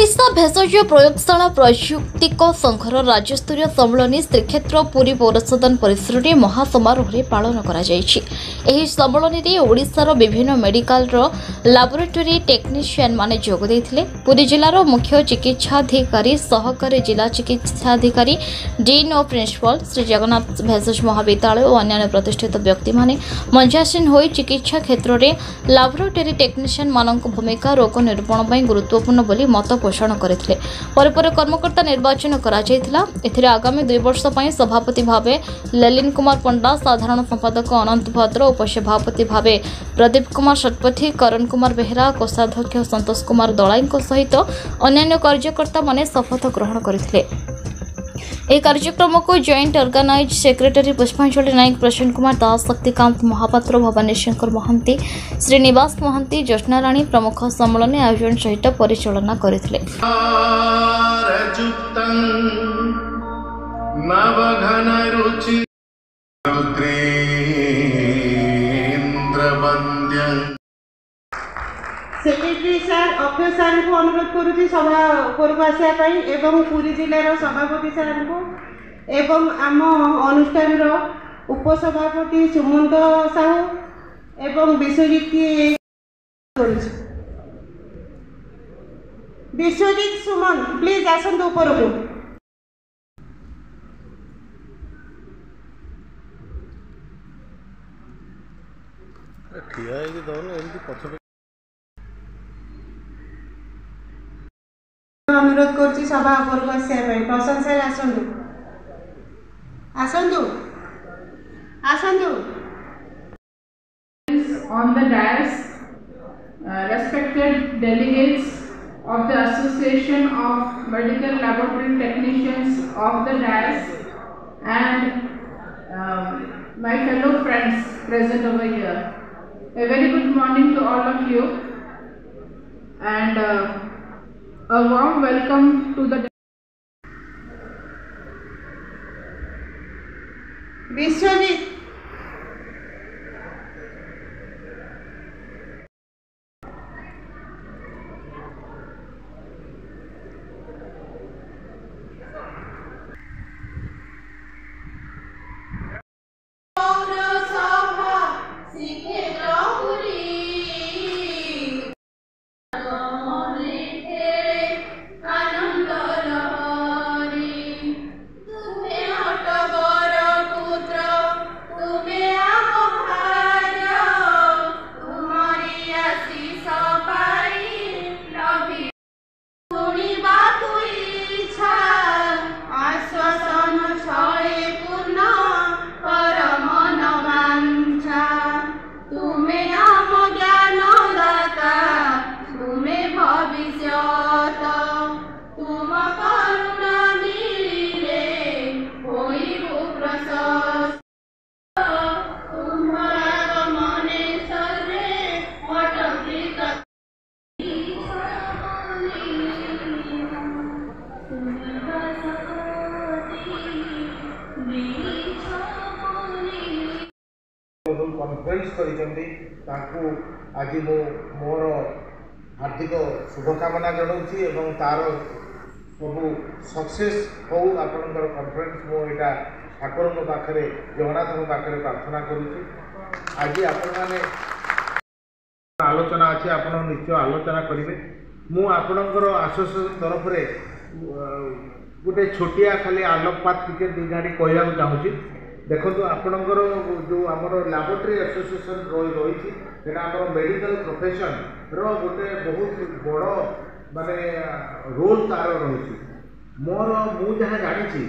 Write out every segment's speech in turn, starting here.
ओडिशा भेषज प्रयोगशाला प्रयुक्तिक संघर राज्यस्तरीय सम्मेलन श्रीक्षेत्र पुरी पौरसदन परिसर में महासमारोह पालन कर सम्मेलन ओडिशार विभिन्न मेडिकल लैबोरेटरी टेक्नीशियन माने जोग देथिले। पुरी जिलार मुख्य चिकित्साधिकारी सहकारी जिला चिकित्साधिकारी डीन और प्रिंसिपल श्री जगन्नाथ भेषज महाविद्यालय और अन्य प्रतिष्ठित व्यक्ति माने मंचासीन होई चिकित्सा क्षेत्र में लैबोरेटरी टेक्नीशियन मानक भूमिका रोग निरूपण में गुरुत्वपूर्ण बोली मत पोषण करथिले। कर्मकर्ता निर्वाचन कर आगामी 2 वर्ष पर सभापति भावे ललिन कुमार पंडा, साधारण संपादक अनंत भद्र, उपसभापति भावे प्रदीप कुमार शतपथी, करण कुमार बेहरा, कोषाध्यक्ष संतोष कुमार दलाई सहित अन्य कार्यकर्ता माने शपथ ग्रहण करथिले। यह कार्यक्रम को जॉइंट ऑर्गेनाइज सेक्रेटरी पुष्पांजलि नायक, प्रसन्न कुमार दास, शक्तिकांत महापात्र, भवानी शंकर महांती, श्रीनिवास महांती, ज्योत्ना राणी प्रमुख सम्मेलन आयोजन सहित परिचालना करथिले। सेक्रेटरी सर अक्षय सर को अनुरोध करुच्ची सभा उपरको आसापी एवं पुरी जिलार सभापति सर को एवं आम अनुष्ठान उपसभापति सुमंत साहू एवं विश्वजित विश्वजित सुमन प्लीज आसतु ऊपर को। अनुरोध करछि सभा ऊपर को आसापी प्रशांत sir आसतु आसतु आसतु। On the dais, respected delegates of the Association of Medical Laboratory Technicians of the dais and my fellow friends present over here. A very good morning to all of you and a warm welcome to the Biswajit conference करिसेंती ताकू आज मो मोर हार्दिक शुभकामना जनाऊँगी एवं तार सबू success हो आपणकर कॉन्फ्रेंस मो यहाँ ठाकुर पाखे जगन्नाथ पाखे प्रार्थना करुँची। आज आपण मैंने आलोचना अच्छे आप निश्चय आलोचना करेंगे। मुझर आसोसिएशन तरफ गोटे छोटिया खाली आलोकपात टी गाड़ी कहना चाहूँगी। देखो आपणकर जो आमर लैबोरेटरी एसोसिएशन रही आम मेडिकल प्रोफेशन रोटे बहुत बड़ माने रोल तार रही मोर मु जहाँ जानी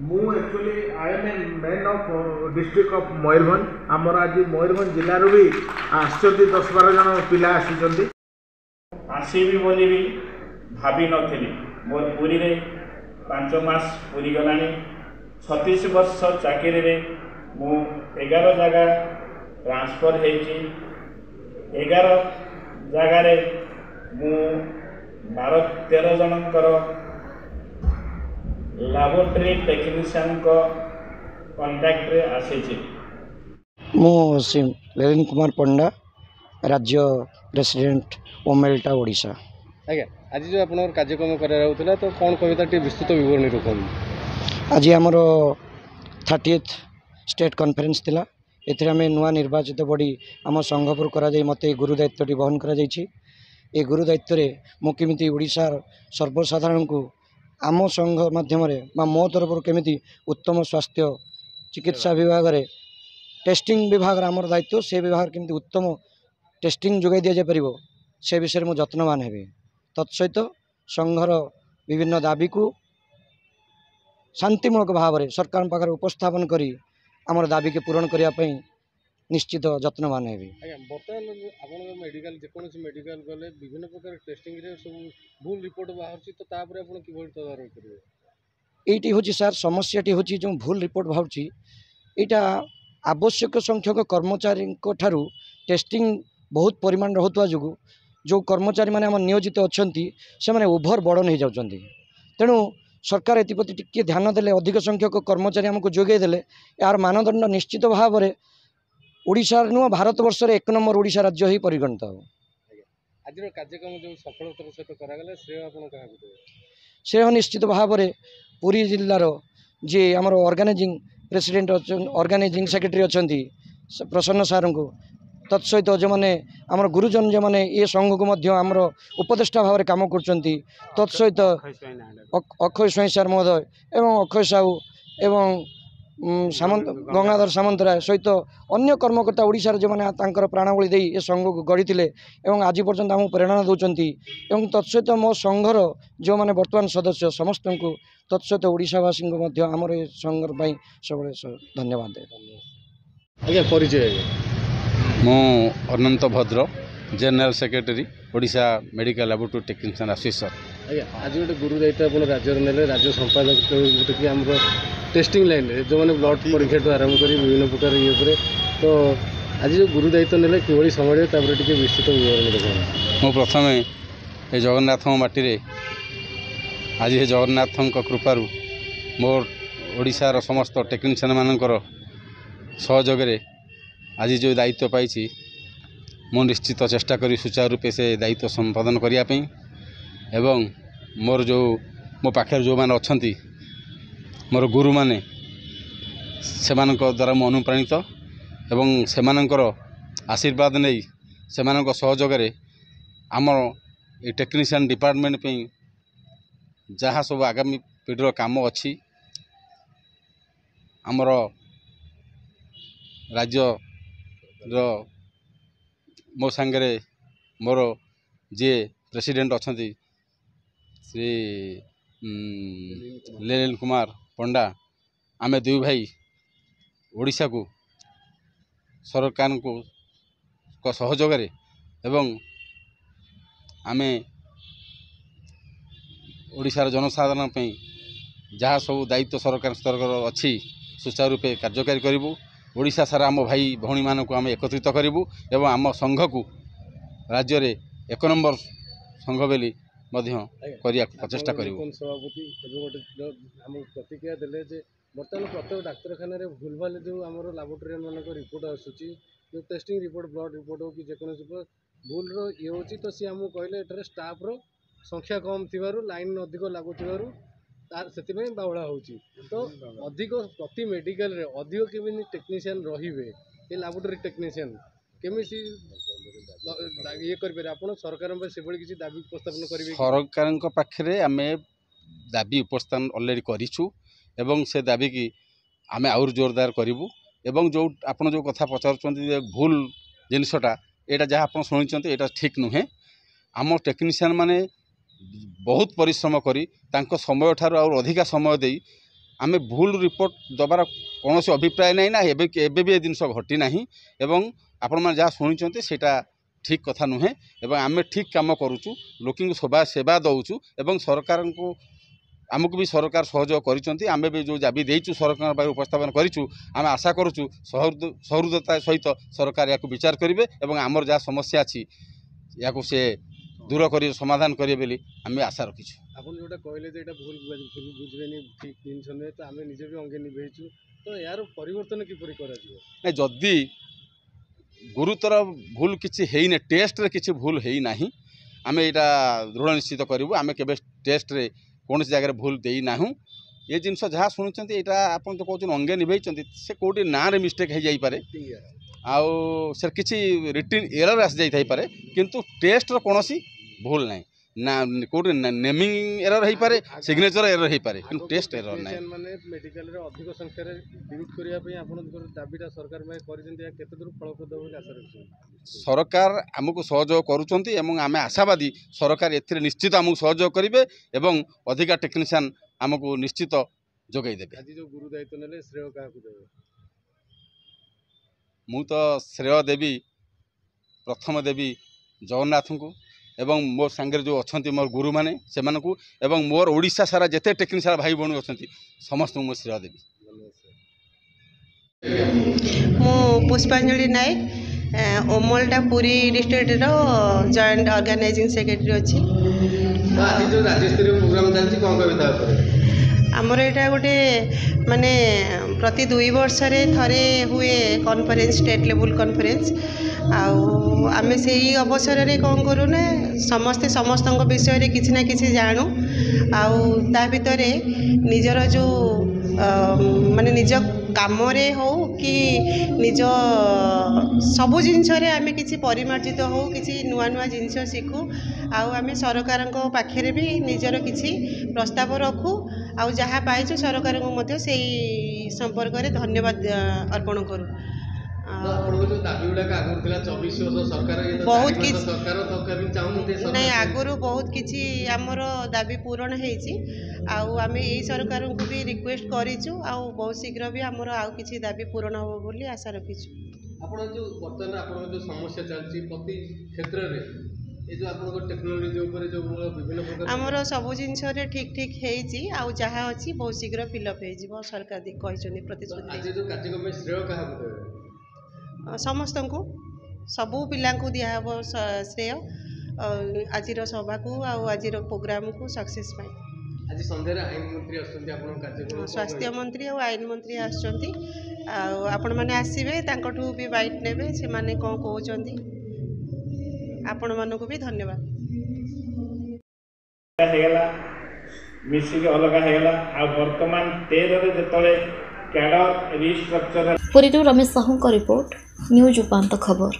मु actually I am a man of district of Mayurbhanj. आमर आज मयूरभंज जिलूर भी आसुच्च 10-12 जन पिला आसबी बोली भी भावी नी मोर पुरी रे 5 मास पूरी गला 36 वर्ष चाकरी रे मु 11 जगह ट्रांसफर होइछि। 11 जगार मु 12-13 जनकर लैबोरेटरी टेक्नीशियन को कांटेक्ट रे आसी। मु श्री ललिन कुमार पंडा, राज्य प्रेसिडेंट ओमेल्टा ओडिशा। आज्ञा आज जो आप कार्यक्रम करा तो कौन कविता विस्तृत विवरणी रखुन आज आमर 30th स्टेट कॉन्फ्रेंस थिला एथिरे आम नुआ निर्वाचित बॉडी आम संघपुर करा जाई मते गुरु दायित्व बहन करा जाईछि। ए गुरु दायित्व रे मु केमिति ओडिशा सर्वसाधारण को आम संघ माध्यम मो तरफ केमिति उत्तम स्वास्थ्य चिकित्सा विभाग रे टेस्टिंग विभाग आमर दायित्व से विभाग केमिति उत्तम टेस्टिंग जोगाई दिया जाय परिबो से विषय में यत्नवान हेबी। तत्सहित संघर विभिन्न दाबी को शांतिमूलक भाव में सरकार पाखे उपस्थापन करी आमर दाबी के पूरण करने निश्चित यत्नवान हेबी। बर्तमान आप मेडिकल जेकोसी मेडिकल गले विभिन्न प्रकार टेस्टिंग रे सब भूल रिपोर्ट बाहर तो तापर आप किभଳି तदारख करेंगे एटी हूँ सार समस्याटी हूँ जो भूल रिपोर्ट बाहर यहाँ आवश्यक संख्यक कर्मचारी ठारू टेस्टिंग बहुत परिमाण होता जो जो कर्मचारी मैंने आम नियोजित अच्छा से मैंने ओभर बर्डन हो जाती तेणु सरकार एप्रति टिके ध्यान देले अधिक संख्यक कर्मचारी आमको जोगे देले यार मानदंड निश्चित भाव में ओडिशा नुह भारत वर्ष रे 1 नंबर ओडिशा राज्य ही परिगणित हो। आज कार्यक्रम जो सफलतार सहित करागला श्रेय आपण कहा श्रेय निश्चित भाव में पुरी जिलार जी आमर ऑर्गेनाइजिंग प्रेसिडेंट ऑर्गेनाइजिंग सेक्रेटरी अच्छा प्रसन्न सार को तत्सहित जो मैंने आमर गुरुजन जो मैंने ये संघ को मध्य आमर उपदेष्टा भाव में काम कर तत्सहित अक्षय स्वाई सार महोदय एवं अक्षय साहू एवं सामंत गंगाधर सामंतराय सहित अन्य कर्मकर्ता ओडिशार जो मैंने प्राणबली दे ये संघ को गढ़ी एवं आज पर्यंत आमको प्रेरणा दौरान एवं तत्सहित मो संघर जो मैंने वर्तमान सदस्य समस्त को तत्सहित ओडिशावासी को आमर ये संघ सब धन्यवाद आज्ञा परिचय मु अनंत भद्र general secretary Odisha medical laboratory technician association. आज्ञा आज गोटे गुरु दायित्व आप राज्य ने राज्य संपादक कि आम टेस्टिंग लाइन जो मैंने ब्लड परीक्षा आरंभ कर विभिन्न प्रकार ये तो आज जो गुरु दायित्व ने कि समय टे विस्तृत विवरण देखा मु प्रथम ये जगन्नाथ माटी आज ये जगन्नाथ कृपार मोर ओडिशार समस्त टेक्नीशियन मानकर सहयोग आज जो दायित्व पाई मु निश्चित चेष्टा करी सुचारू रूपे से दायित्व संपादन करने एवं मोर जो मो पाखे जो मैंने अच्छा मोर गुरु माने से द्वारा मु अनुप्राणित एवं से आशीर्वाद नहीं से सहयोग आमर ये टेक्नीशियन डिपार्टमेंट पे जहाँ सब आगामी पीढ़ीर काम अच्छी आमर राज्य मो सांगरे मोर जे प्रेसिडेंट अच्छा श्री लील कुमार पंडा आमे दुई भाई ओडिशा को सरकार को सहयोग एवं आमे ओडिशार जनसाधारण पे जहाँ सब दायित्व सरकार स्तर अच्छी सुचारू रूपे कार्यकारी करूँ ओडिशा सारा आम भाई भौणी मानक आम एकत्रित करूँ एवं आम संघ को राज्य रे 1 नंबर संघ बोली प्रचेषा करूँ। सभापति गोटे प्रतिक्रिया देले बर्तमान प्रत्येक डाक्तखाना भूल भाल जो आम लाबोरेटोरी मानक रिपोर्ट आसूची जो टेस्टिंग रिपोर्ट ब्लड रिपोर्ट हो कि जेको भूल ये हो तो सी आमको कहले एठार स्टाफ संख्या कम थी लाइन अधिक लगुवर से बाउला हो तो अधिक प्रति मेडिकल रे अधिक केमी टेक्नीशियन रे ये लाबोरेटोरी टेक्नीशियन केमी ये करें आप सरकार से किसी दाबी उपस्थापन करेंगे सरकार पाखे आम दाबी उपस्थापन अलरेडी करूँ एवं से दाबी की आम आउर जोरदार करूँ एवं जो आप जो कथा पचार भूल जिनसटा यहाँ जहाँ आप शुणी यहाँ ठीक नुहे आम टेक्नीशियन माने बहुत परिश्रम करी तांको समय ठारू और अधिका समय दे आमे भूल रिपोर्ट दबार कौन अभिप्राय नहीं ना एबे भी जिनस घटी ना एवं आपण मैंने जहाँ शुणी सेटा ठीक कथा नुहे एवं आमे ठीक काम करुचु लोक सेवा दौचु एवं सरकार को आमको भी सरकार सहयोग करिसेंती आमे भी जो दाबी देइचु सरकार पाखे उपस्थापन करिचु आमे आशा करुचु सहृदता सहित सरकार या विचार करेंगे एवं आमर जहाँ समस्या अच्छी या से दूर कर समाधान करेंगे बोली आम आशा रखीचु। आप जोटा कहले भूल बुझे ठीक जिनस नुहे तो आम निजे भी अंगे निभेचु तो यार परिवर्तन किपरि करा जदि गुरुतर भूल किसी है टेस्ट रे किसी भूल है ना आमे एटा दृढ़ निश्चित करूँ आमे केबे टेस्ट रे कौन जगह भूल दे ना ये जिनस जहाँ शुणुंट यहाँ आप तो कहते अंगे निभे से कौटी ना रे मिस्टेक हो जापे आउ से किसी रिटिन एरर आसी जापे किंतु टेस्ट कौन भूल ना ना कौटे नेमिंग एरर हो पारे सिग्नेचर एरर हो पारे कि टेस्ट एरर ना माने मेडिकल रे अधिक संख्या रे ड्यूटी करिया पई आपन दाबीटा सरकार में करिसेंती केते दूर फलप्रद बोली आशा रखछु सरकार आमको सहयोग करूछंती एवं आमे आशावादी सरकार एथिरे निश्चित आमको सहयोग करिवे एवं अधिका टेक्नीशियन आमको निश्चित जोगाई देबे आज जो गुरु दायित्व नेले श्रेय काहाकू देबे मु तो श्रेय देवी प्रथम देवी जगन्नाथ को एवं मोर सांगे जो अच्छा मोर गुरु मैंने से मोर ओडिशा सारा जिते टेक्नीशियन भाई भौणी अच्छा समस्त मो श्रेय देवी मु पुष्पांजलि नायक ओमलटा Puri district joint organizing secretary अच्छी आज जो राज्य स्तरीय प्रोग्राम चलछि कोन कविता आमर यहाँ गोटे माने प्रति 2 वर्ष थे हुए कॉन्फ्रेंस स्टेट लेवल कॉन्फ्रेंस आमे से ही अवसर में कौन करूँ ना समस्ते समस्त विषय रे किसी ना किसी जानू ता भितर निजर जो माने निज काम हो कि निज सबू जिनस आमे किसी परिमार्जित हो किसी नुआ नुआ जिनस शिखु आमे सरकार पाखे भी निजर किसी प्रस्ताव रखू आउ जहाँ पाइछु सरकार को मध्य से संपर्क में धन्यवाद अर्पण करूँ बहुत किसी नहीं आगुरी बहुत किसी आमर दाबी पूरण होमें यही सरकार को भी रिक्वेस्ट करूँ बहुत शीघ्र भी आमर आउ किसी दाबी पूरण हम बोली आशा रखीचु आपण जो बर्तमान आपण जो समस्या चलती प्रति क्षेत्र में ये जो आपन टेक्नोलॉजी ऊपर जो विभिन्न प्रकार आमर सब जिनस ठीक ठीक होईची आउ जहाँ अच्छी बहुत शीघ्र फिलअप हो सरकार कहते प्रतिश्रुति आज जो कार्यक्रम में श्रेय क्या समस्त को सबू पिला दिहब श्रेय आज सभा को आज प्रोग्राम को सक्सेस पाई आज संध्यारे आईन मंत्री आसुंती आपन कार्यक्रम स्वास्थ्य मंत्री और आईन मंत्री आसुंती आपण माने आसीबे तांकठू भी बाइट नेबे से माने कोन कहउचंती आपण मानको भी धन्यवाद हेगला मिसिक अलग हेगला आ वर्तमान 13 रे जतले कैडर रिस्ट्रक्चर पुरीरू रमेश साहू का रिपोर्ट न्यूज उपांत खबर।